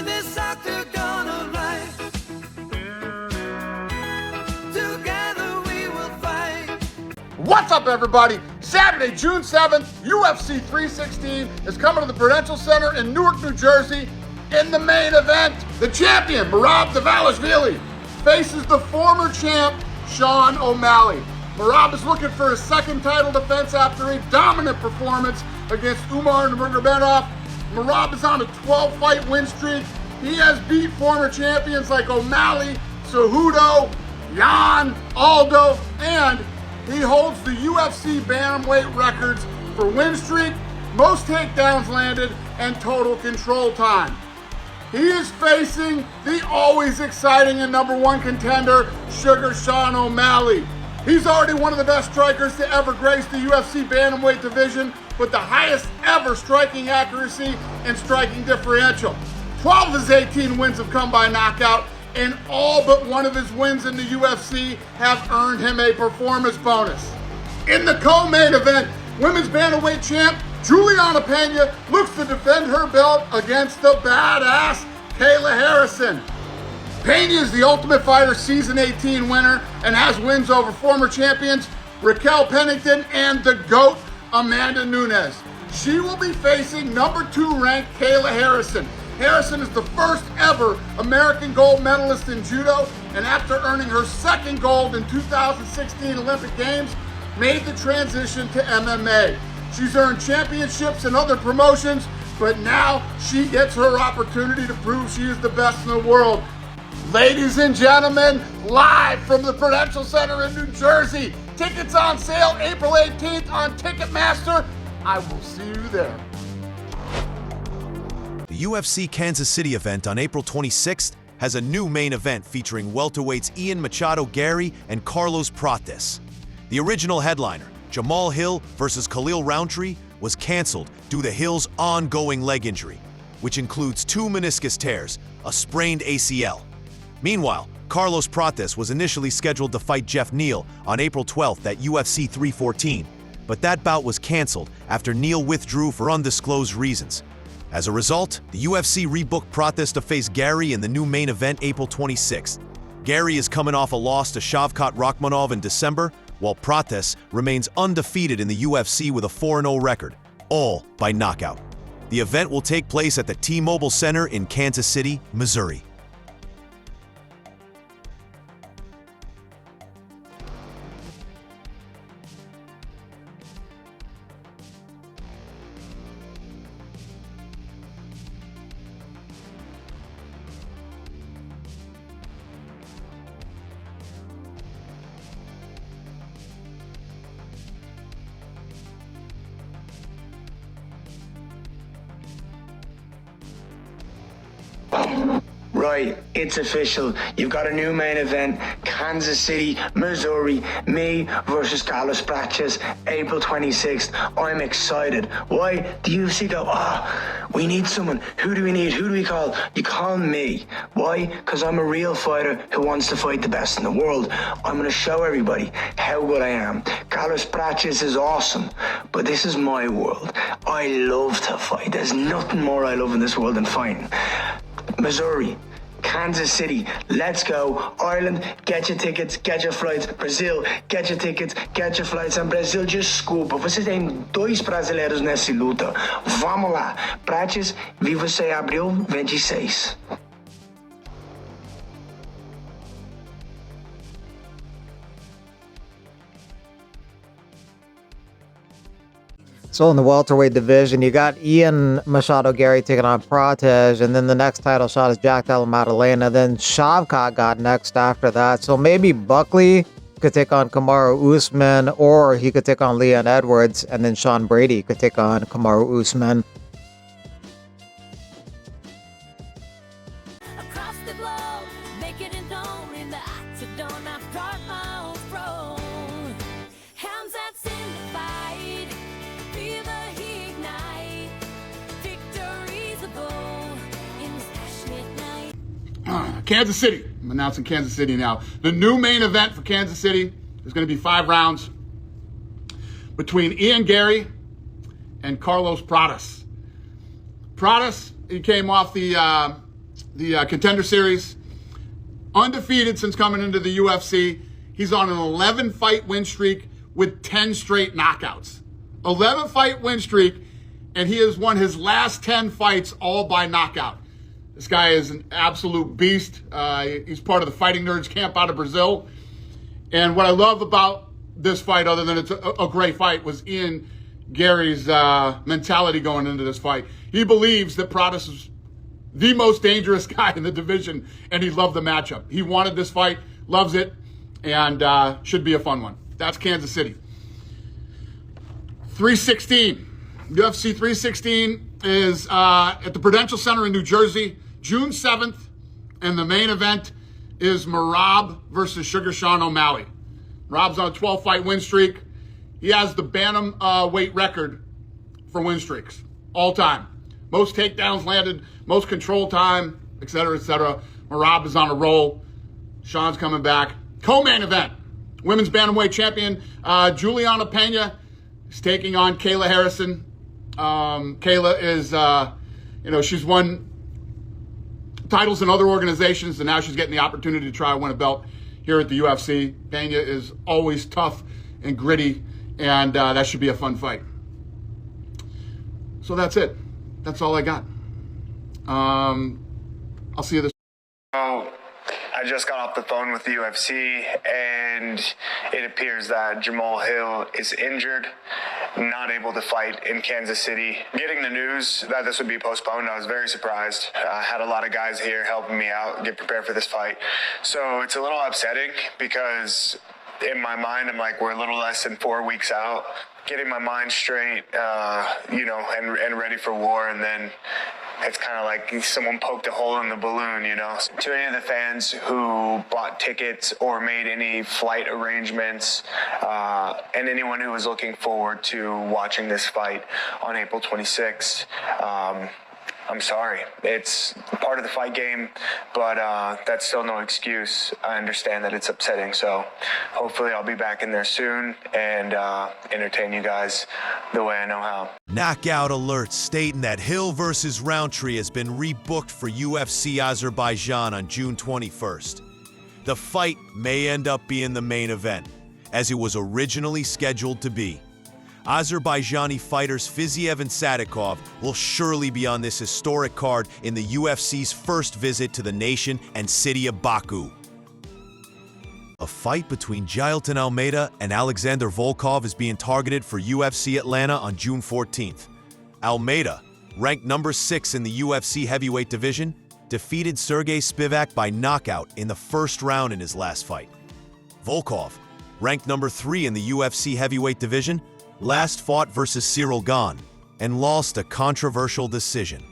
this octagon of life. Together we will fight. What's up, everybody? Saturday, June 7th, UFC 316 is coming to the Prudential Center in Newark, New Jersey. In the main event, the champion, Merab Dvalishvili, faces the former champ, Sean O'Malley. Merab is looking for his second title defense after a dominant performance against Umar Nurmagomedov. Merab is on a 12-fight win streak. He has beat former champions like O'Malley, Cejudo, Jan, Aldo, and he holds the UFC bantamweight records for win streak, most takedowns landed, and total control time. He is facing the always exciting and number one contender, Sugar Sean O'Malley. He's already one of the best strikers to ever grace the UFC bantamweight division with the highest ever striking accuracy and striking differential. 12 of his 18 wins have come by knockout, and all but one of his wins in the UFC have earned him a performance bonus. In the co-main event, women's bantamweight champ Juliana Pena looks to defend her belt against the badass Kayla Harrison. Pena is the Ultimate Fighter Season 18 winner and has wins over former champions Raquel Pennington and the GOAT Amanda Nunes. She will be facing number 2 ranked Kayla Harrison. Harrison is the first ever American gold medalist in judo, and after earning her second gold in 2016 Olympic Games, made the transition to MMA. She's earned championships and other promotions, but now she gets her opportunity to prove she is the best in the world. Ladies and gentlemen, live from the Prudential Center in New Jersey. Tickets on sale April 18th on Ticketmaster. I will see you there. The UFC Kansas City event on April 26th has a new main event featuring welterweights Ian Machado Gary and Carlos Prates. The original headliner, Jamal Hill versus Khalil Rountree, was canceled due to Hill's ongoing leg injury, which includes 2 meniscus tears, a sprained ACL. Meanwhile, Carlos Prates was initially scheduled to fight Jeff Neal on April 12th at UFC 314, but that bout was canceled after Neal withdrew for undisclosed reasons. As a result, the UFC rebooked Prates to face Gary in the new main event April 26th. Gary is coming off a loss to Shavkat Rakhmonov in December, while Prates remains undefeated in the UFC with a 4-0 record, all by knockout. The event will take place at the T-Mobile Center in Kansas City, Missouri. Right, it's official. You've got a new main event, Kansas City, Missouri, me versus Carlos Prates, April 26th. I'm excited. Why? The UFC go, we need someone. Who do we need? Who do we call? You call me. Why? Because I'm a real fighter who wants to fight the best in the world. I'm going to show everybody how good I am. Carlos Prates is awesome, but this is my world. I love to fight. There's nothing more I love in this world than fighting. Missouri, Kansas City, let's go. Ireland, get your tickets, get your flights. Brazil, get your tickets, get your flights. And Brazil, desculpa, vocês têm 2 brasileiros nessa luta. Vamos lá. Prates, viva você abril 26. So in the welterweight division, you got Ian Machado Gary taking on Prates, and then the next title shot is Jack Della Maddalena. Then Shavkat got next after that. So maybe Buckley could take on Kamaru Usman, or he could take on Leon Edwards, and then Sean Brady could take on Kamaru Usman. Across the globe, making it known in the octagon, I've got my own throne. Hands that's in the fight, fever he ignite. Victory's a goal in this passionate night. Kansas City. I'm announcing Kansas City now. The new main event for Kansas City is going to be 5 rounds between Ian Gary and Carlos Prates. Prates, he came off the the Contender Series. Undefeated since coming into the UFC. He's on an 11-fight win streak with 10 straight knockouts. 11-fight win streak, and he has won his last 10 fights all by knockout. This guy is an absolute beast. He's part of the Fighting Nerds camp out of Brazil. And what I love about this fight, other than it's a great fight, was Ian Gary's mentality going into this fight. He believes that Pratis is the most dangerous guy in the division, and he loved the matchup. He wanted this fight, loves it, and should be a fun one. That's Kansas City. 316. UFC 316 is at the Prudential Center in New Jersey, June 7th, and the main event is Merab versus Sugar Sean O'Malley. Merab's on a 12-fight win streak. He has the bantamweight record for win streaks, all time. Most takedowns landed, most control time, etc., etc. Merab is on a roll. Sean's coming back. Co-main event, women's bantamweight champion Juliana Pena is taking on Kayla Harrison. Kayla is, she's won titles in other organizations, and now she's getting the opportunity to try to win a belt here at the UFC. Pena is always tough and gritty, and that should be a fun fight. So that's it. That's all I got. I'll see you this. Oh, I just got off the phone with the UFC, and it appears that Jamal Hill is injured, not able to fight in Kansas City. Getting the news that this would be postponed, I was very surprised. I had a lot of guys here helping me out, get prepared for this fight. So it's a little upsetting because in my mind, I'm like, we're a little less than 4 weeks out. Getting my mind straight, and ready for war, and then it's kind of like someone poked a hole in the balloon, To any of the fans who bought tickets or made any flight arrangements, and anyone who was looking forward to watching this fight on April 26th, I'm sorry. It's part of the fight game, but that's still no excuse. I understand that it's upsetting, so hopefully I'll be back in there soon and entertain you guys the way I know how. Knockout alert stating that Hill versus Roundtree has been rebooked for UFC Azerbaijan on June 21st. The fight may end up being the main event, as it was originally scheduled to be. Azerbaijani fighters Fiziev and Sadikov will surely be on this historic card in the UFC's first visit to the nation and city of Baku. A fight between Jailton Almeida and Alexander Volkov is being targeted for UFC Atlanta on June 14th. Almeida, ranked number 6 in the UFC heavyweight division, defeated Sergey Spivak by knockout in the first round in his last fight. Volkov, ranked number 3 in the UFC heavyweight division, last fought versus Cyril Gane and lost a controversial decision.